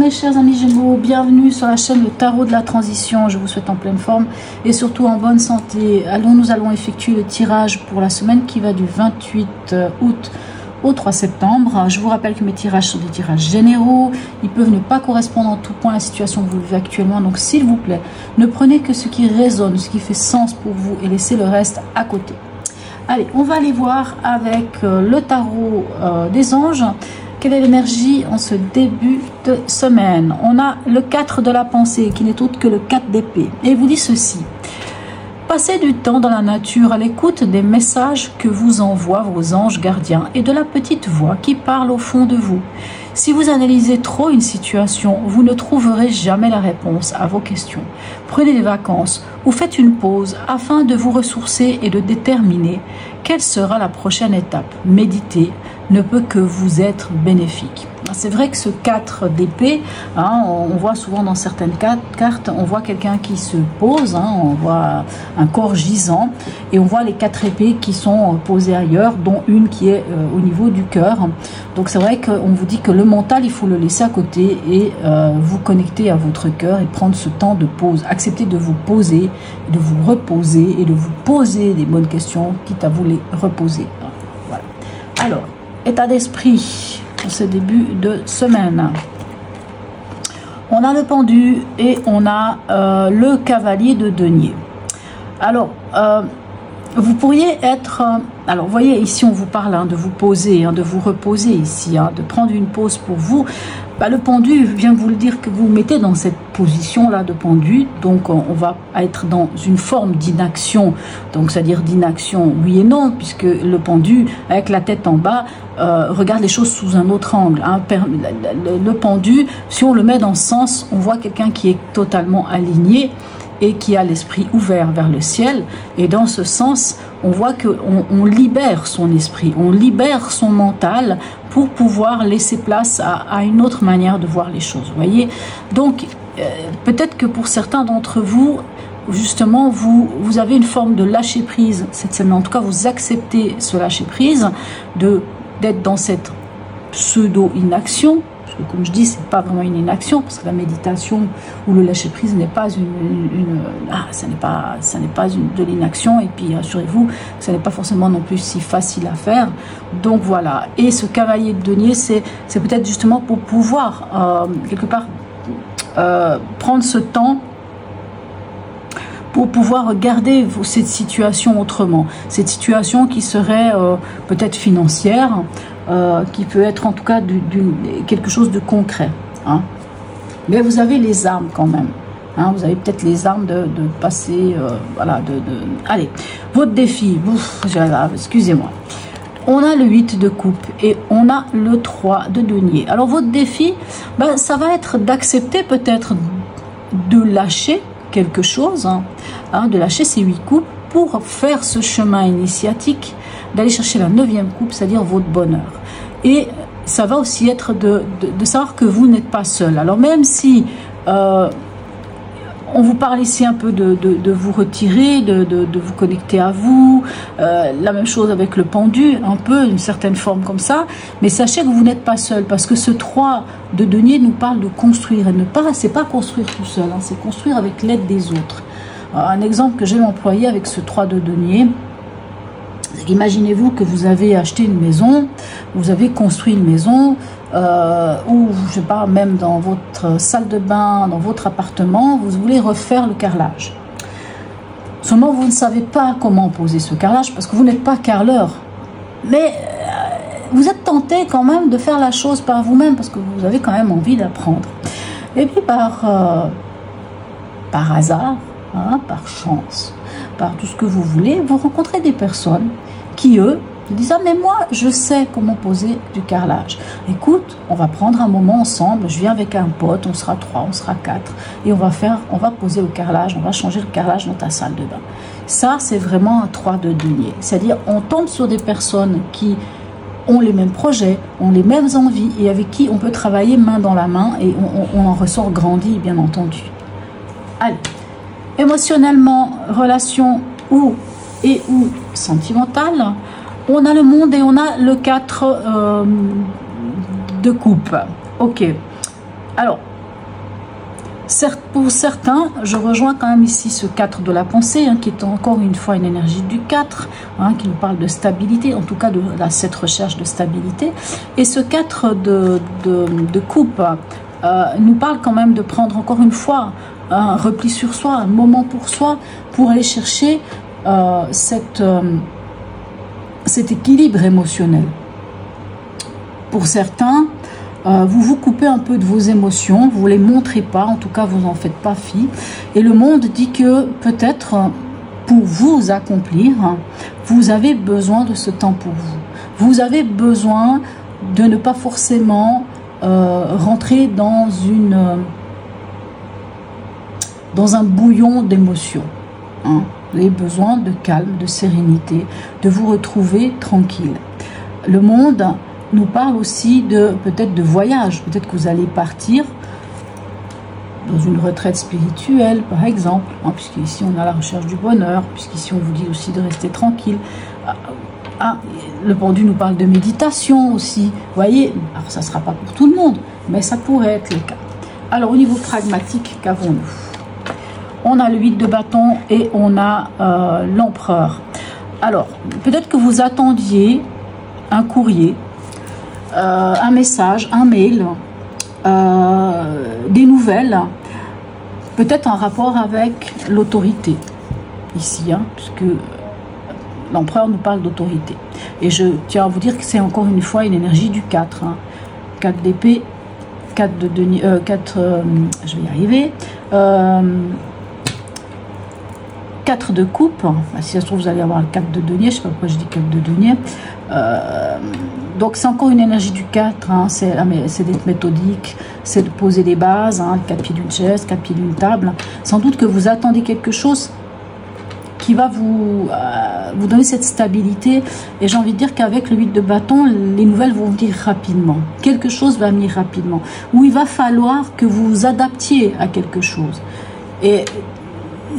mes chers amis Gémeaux, bienvenue sur la chaîne Le Tarot de la Transition. Je vous souhaite en pleine forme et surtout en bonne santé. Nous allons effectuer le tirage pour la semaine qui va du 28 août au 3 septembre. Je vous rappelle que mes tirages sont des tirages généraux. Ils peuvent ne pas correspondre en tout point à la situation que vous vivez actuellement. Donc s'il vous plaît, ne prenez que ce qui résonne, ce qui fait sens pour vous et laissez le reste à côté. Allez, on va aller voir avec le tarot des anges. Quelle est l'énergie en ce début de semaine? On a le 4 de la pensée qui n'est autre que le 4 d'épée. Et il vous dit ceci. Passez du temps dans la nature à l'écoute des messages que vous envoient vos anges gardiens et de la petite voix qui parle au fond de vous. Si vous analysez trop une situation, vous ne trouverez jamais la réponse à vos questions. Prenez des vacances ou faites une pause afin de vous ressourcer et de déterminer quelle sera la prochaine étape. Méditer ne peut que vous être bénéfique. C'est vrai que ce 4 d'épée, on voit souvent dans certaines cartes, on voit quelqu'un qui se pose, on voit un corps gisant, et on voit les 4 épées qui sont posées ailleurs, dont une qui est au niveau du cœur. Donc c'est vrai qu'on vous dit que le mental, il faut le laisser à côté et vous connecter à votre cœur et prendre ce temps de pause. Accepter de vous poser, de vous reposer et de vous poser des bonnes questions, quitte à vous les reposer. Voilà. Alors, état d'esprit pour ce début de semaine. On a le pendu et on a le cavalier de denier. Alors, vous pourriez être... alors, vous voyez, ici, on vous parle de vous poser, de vous reposer ici, de prendre une pause pour vous. Le pendu vient vous le dire que vous vous mettez dans cette position-là de pendu. Donc, on va être dans une forme d'inaction. Donc, c'est-à-dire d'inaction, oui et non, puisque le pendu, avec la tête en bas, regarde les choses sous un autre angle. Le pendu, si on le met dans ce sens, on voit quelqu'un qui est totalement aligné et qui a l'esprit ouvert vers le ciel. Et dans ce sens, on voit qu'on libère son esprit, on libère son mental pour pouvoir laisser place à une autre manière de voir les choses. Vous voyez? Donc, peut-être que pour certains d'entre vous, justement, vous avez une forme de lâcher prise cette semaine. En tout cas, vous acceptez ce lâcher prise, d'être dans cette pseudo-inaction. Comme je dis, c'est pas vraiment une inaction, parce que la méditation ou le lâcher prise n'est pas ça n'est pas de l'inaction. Et puis rassurez-vous, ça n'est pas forcément non plus si facile à faire. Donc voilà. Et ce cavalier de denier, c'est peut-être justement pour pouvoir quelque part prendre ce temps pour pouvoir regarder cette situation autrement. Cette situation qui serait peut-être financière, qui peut être en tout cas quelque chose de concret. Mais vous avez les armes quand même. Vous avez peut-être les armes de passer... voilà, allez, votre défi, excusez-moi. On a le 8 de coupe et on a le 3 de denier. Alors votre défi, ça va être d'accepter peut-être de lâcher quelque chose, de lâcher ces 8 coupes pour faire ce chemin initiatique, d'aller chercher la 9e coupe, c'est-à-dire votre bonheur. Et ça va aussi être de savoir que vous n'êtes pas seul. Alors même si on vous parle ici un peu de vous retirer, de vous connecter à vous, la même chose avec le pendu, un peu, une certaine forme comme ça, mais sachez que vous n'êtes pas seul, parce que ce 3 de denier nous parle de construire, et c'est pas construire tout seul, c'est construire avec l'aide des autres. Alors, un exemple que j'ai employé avec ce 3 de denier, imaginez-vous que vous avez acheté une maison, vous avez construit une maison, ou je sais pas, même dans votre salle de bain, dans votre appartement, vous voulez refaire le carrelage. Seulement, vous ne savez pas comment poser ce carrelage parce que vous n'êtes pas carreleur. Mais vous êtes tenté quand même de faire la chose par vous-même parce que vous avez quand même envie d'apprendre. Et puis par hasard, par chance, par tout ce que vous voulez, vous rencontrez des personnes qui, eux, disent « Ah, mais moi, je sais comment poser du carrelage. Écoute, on va prendre un moment ensemble, je viens avec un pote, on sera 3, on sera 4, et on va poser le carrelage, on va changer le carrelage dans ta salle de bain. » Ça, c'est vraiment un 3 de denier. C'est-à-dire, on tombe sur des personnes qui ont les mêmes projets, ont les mêmes envies, et avec qui on peut travailler main dans la main, et on en ressort grandi, bien entendu. Allez, émotionnellement, relation ou sentimentale, on a le monde et on a le 4 de coupe. Ok. Alors, Pour certains, je rejoins quand même ici ce 4 de la pensée, qui est encore une fois une énergie du 4, qui nous parle de stabilité, en tout cas de cette recherche de stabilité. Et ce 4 de coupe nous parle quand même de prendre encore une fois un repli sur soi, un moment pour soi, pour aller chercher cet équilibre émotionnel. Pour certains, vous vous coupez un peu de vos émotions, vous ne les montrez pas, en tout cas vous n'en faites pas fi. Et le monde dit que peut-être pour vous accomplir, vous avez besoin de ce temps pour vous. Vous avez besoin de ne pas forcément rentrer dans un bouillon d'émotions. Vous avez besoin de calme, de sérénité, de vous retrouver tranquille. Le monde nous parle aussi peut-être de voyage, peut-être que vous allez partir dans une retraite spirituelle par exemple, puisqu'ici on a la recherche du bonheur, puisqu'ici on vous dit aussi de rester tranquille. Le pendu nous parle de méditation aussi, vous voyez, alors ça ne sera pas pour tout le monde, mais ça pourrait être le cas. Alors au niveau pragmatique, qu'avons-nous? On a le 8 de bâton et on a l'empereur. Alors peut-être que vous attendiez un courrier, un message, un mail, des nouvelles, peut-être en rapport avec l'autorité ici, puisque l'empereur nous parle d'autorité. Et je tiens à vous dire que c'est encore une fois une énergie du 4. 4 d'épée, 4 de denier, 4, je vais y arriver, 4 de coupe. Si ça se trouve, vous allez avoir le 4 de denier, je ne sais pas pourquoi je dis 4 de denier. Donc c'est encore une énergie du 4, c'est d'être méthodique, c'est de poser des bases, 4 pieds d'une chaise, 4 pieds d'une table. Sans doute que vous attendez quelque chose qui va vous donner cette stabilité. Et j'ai envie de dire qu'avec le 8 de bâton, les nouvelles vont venir rapidement. Quelque chose va venir rapidement. Où il va falloir que vous vous adaptiez à quelque chose. Et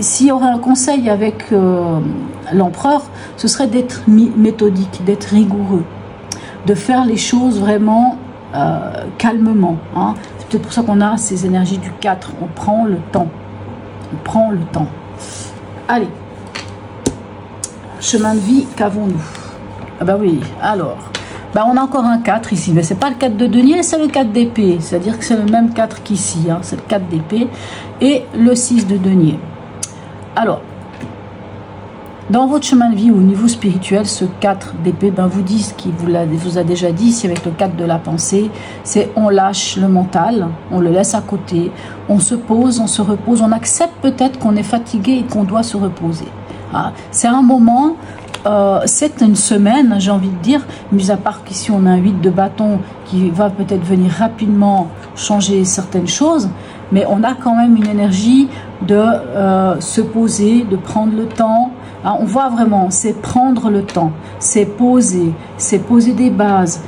s'il y aurait un conseil avec l'empereur, ce serait d'être méthodique, d'être rigoureux, de faire les choses vraiment calmement. C'est peut-être pour ça qu'on a ces énergies du 4. On prend le temps. On prend le temps. Allez. Chemin de vie, qu'avons-nous? Ah bah oui, alors. On a encore un 4 ici, mais c'est pas le 4 de denier, c'est le 4 d'épée. C'est-à-dire que c'est le même 4 qu'ici. C'est le 4 d'épée et le 6 de denier. Alors, dans votre chemin de vie au niveau spirituel, ce 4 d'épée vous dit ce qu'il vous a déjà dit ici avec le 4 de la pensée, c'est on lâche le mental, on le laisse à côté, on se pose, on se repose, on accepte peut-être qu'on est fatigué et qu'on doit se reposer. C'est un moment, c'est une semaine, j'ai envie de dire, mis à part qu'ici on a un 8 de bâton qui va peut-être venir rapidement changer certaines choses, mais on a quand même une énergie de se poser, de prendre le temps. On voit vraiment, c'est prendre le temps, c'est poser des bases,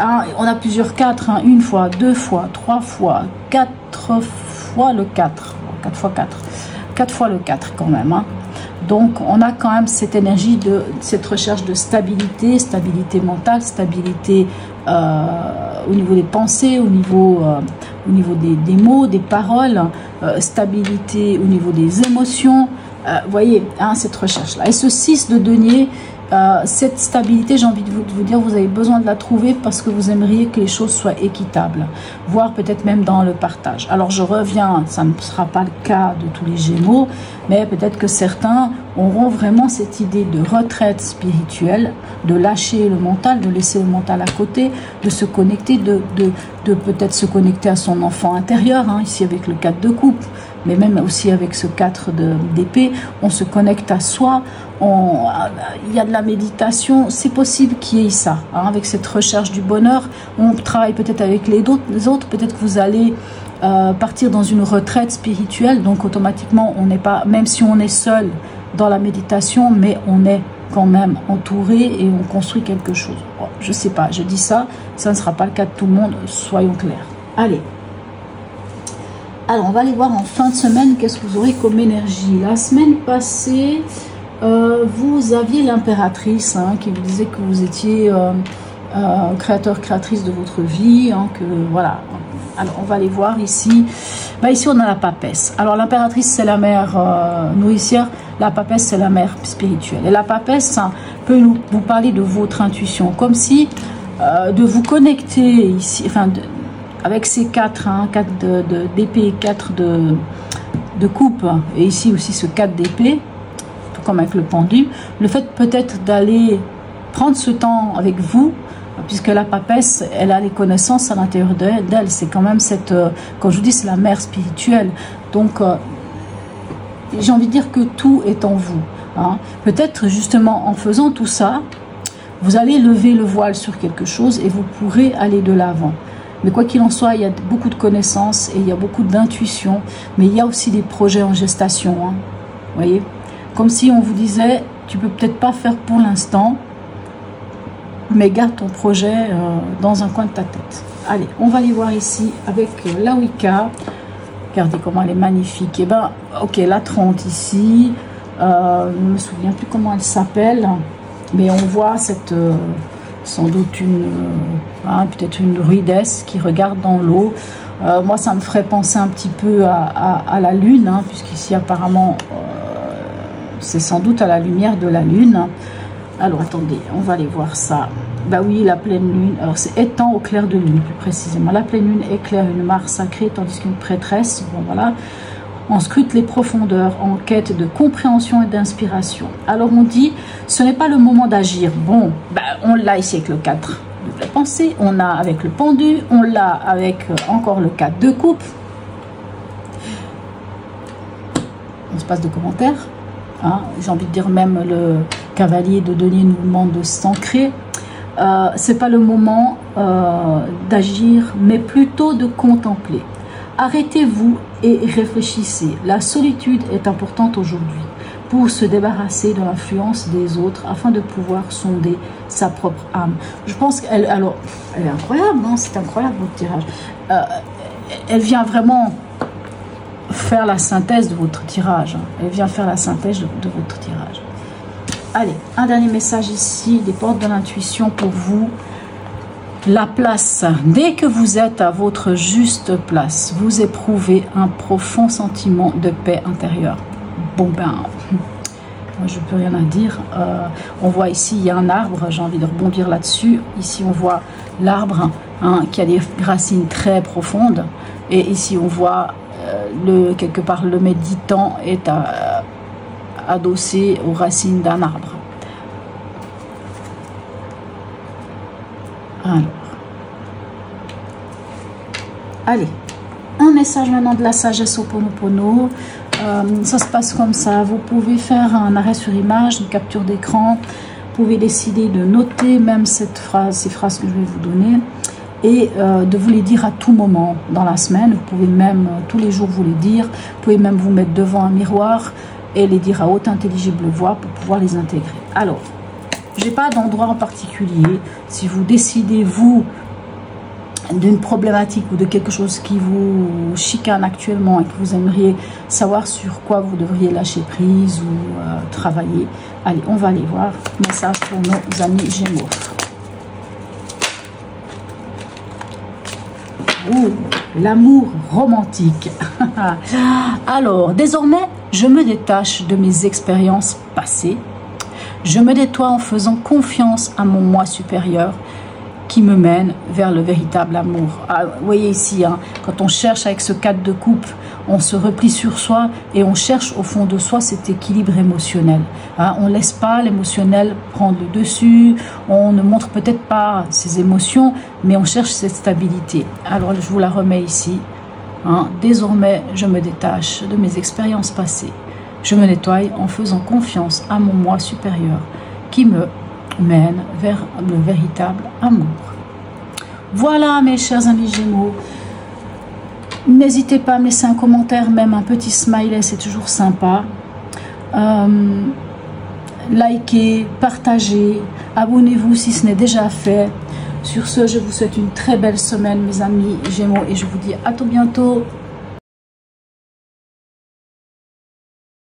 on a plusieurs 4, une fois, 2 fois, 3 fois, 4 fois le 4, 4 fois 4, 4 fois le 4 quand même. Donc on a quand même cette énergie de cette recherche de stabilité, stabilité mentale, stabilité au niveau des pensées, au niveau des mots, des paroles, stabilité au niveau des émotions. Vous voyez, cette recherche-là. Et ce 6 de denier, cette stabilité, j'ai envie de vous dire, vous avez besoin de la trouver parce que vous aimeriez que les choses soient équitables, voire peut-être même dans le partage. Alors je reviens, ça ne sera pas le cas de tous les Gémeaux, mais peut-être que certains auront vraiment cette idée de retraite spirituelle, de lâcher le mental, de laisser le mental à côté, de se connecter, de peut-être se connecter à son enfant intérieur, ici avec le 4 de coupe, mais même aussi avec ce 4 d'épée, on se connecte à soi, il y a de la méditation, c'est possible qu'il y ait ça, avec cette recherche du bonheur, on travaille peut-être avec les autres, peut-être que vous allez partir dans une retraite spirituelle, donc automatiquement on n'est pas, même si on est seul dans la méditation, mais on est quand même entouré et on construit quelque chose. Bon, je sais pas, je dis ça, ça ne sera pas le cas de tout le monde, soyons clairs. Allez. Alors, on va aller voir en fin de semaine qu'est-ce que vous aurez comme énergie. La semaine passée, vous aviez l'impératrice qui vous disait que vous étiez créateur, créatrice de votre vie, que voilà. Alors, on va aller voir ici. Bah, ici, on a la papesse. Alors, l'impératrice, c'est la mère nourricière. La papesse, c'est la mère spirituelle. Et la papesse peut vous parler de votre intuition. Comme si de vous connecter ici, enfin, avec ces 4, 4 d'épée, 4 de coupe, et ici aussi ce 4 d'épée, comme avec le pendu, le fait peut-être d'aller prendre ce temps avec vous, puisque la papesse, elle a les connaissances à l'intérieur d'elle, c'est quand même cette, quand je vous dis, c'est la mère spirituelle, donc j'ai envie de dire que tout est en vous, hein. Peut-être justement en faisant tout ça, vous allez lever le voile sur quelque chose et vous pourrez aller de l'avant. Mais quoi qu'il en soit, il y a beaucoup de connaissances et il y a beaucoup d'intuition, mais il y a aussi des projets en gestation, hein. Vous voyez, comme si on vous disait, tu peux peut-être pas faire pour l'instant, mais garde ton projet dans un coin de ta tête. Allez, on va aller voir ici avec la Wicca. Regardez comment elle est magnifique. Et ben, ok, la 30 ici, je ne me souviens plus comment elle s'appelle, mais on voit cette, sans doute une, peut-être une druidesse qui regarde dans l'eau. Moi, ça me ferait penser un petit peu à la lune, hein, puisqu'ici apparemment, c'est sans doute à la lumière de la lune. Alors, attendez, on va aller voir ça. Bah oui, la pleine lune, alors c'est étant au clair de lune, plus précisément. La pleine lune éclaire une mare sacrée, tandis qu'une prêtresse, bon voilà, on scrute les profondeurs en quête de compréhension et d'inspiration. Alors on dit, ce n'est pas le moment d'agir. Bon, bah, on l'a ici avec le 4 de la pensée, on a avec le pendu, on l'a avec encore le 4 de coupe. On se passe de commentaires. Hein, j'ai envie de dire même le cavalier de denier nous demande de s'ancrer. C'est pas le moment d'agir, mais plutôt de contempler. Arrêtez-vous et réfléchissez. La solitude est importante aujourd'hui pour se débarrasser de l'influence des autres afin de pouvoir sonder sa propre âme. Je pense qu'elle, alors, elle est incroyable, non? C'est incroyable votre tirage. Elle vient vraiment faire la synthèse de votre tirage. Elle vient faire la synthèse de votre tirage. Allez, un dernier message ici, des portes de l'intuition pour vous. La place. Dès que vous êtes à votre juste place, vous éprouvez un profond sentiment de paix intérieure. Bon ben, moi je peux rien à dire. On voit ici, il y a un arbre, j'ai envie de rebondir là-dessus. Ici, on voit l'arbre qui a des racines très profondes. Et ici, on voit quelque part le méditant est adossé aux racines d'un arbre. Alors, allez, un message maintenant de la sagesse au Ho'oponopono. Ça se passe comme ça. Vous pouvez faire un arrêt sur image, une capture d'écran. Vous pouvez décider de noter même ces phrases que je vais vous donner et de vous les dire à tout moment dans la semaine. Vous pouvez même tous les jours vous les dire. Vous pouvez même vous mettre devant un miroir et les dire à haute intelligible voix pour pouvoir les intégrer. Alors, je n'ai pas d'endroit en particulier. Si vous décidez, vous, d'une problématique ou de quelque chose qui vous chicane actuellement et que vous aimeriez savoir sur quoi vous devriez lâcher prise ou travailler, allez, on va aller voir. Message pour nos amis Gémeaux. L'amour romantique. Alors, désormais, je me détache de mes expériences passées. Je me nettoie en faisant confiance à mon moi supérieur qui me mène vers le véritable amour. Ah, vous voyez ici, quand on cherche avec ce 4 de coupe, on se replie sur soi et on cherche au fond de soi cet équilibre émotionnel. On ne laisse pas l'émotionnel prendre le dessus, on ne montre peut-être pas ses émotions, mais on cherche cette stabilité. Alors je vous la remets ici. Désormais, je me détache de mes expériences passées. Je me nettoie en faisant confiance à mon moi supérieur qui me mène vers le véritable amour. Voilà mes chers amis Gémeaux. N'hésitez pas à me laisser un commentaire, même un petit smiley, c'est toujours sympa. Likez, partagez, abonnez-vous si ce n'est déjà fait. Sur ce, je vous souhaite une très belle semaine mes amis Gémeaux et je vous dis à tout bientôt.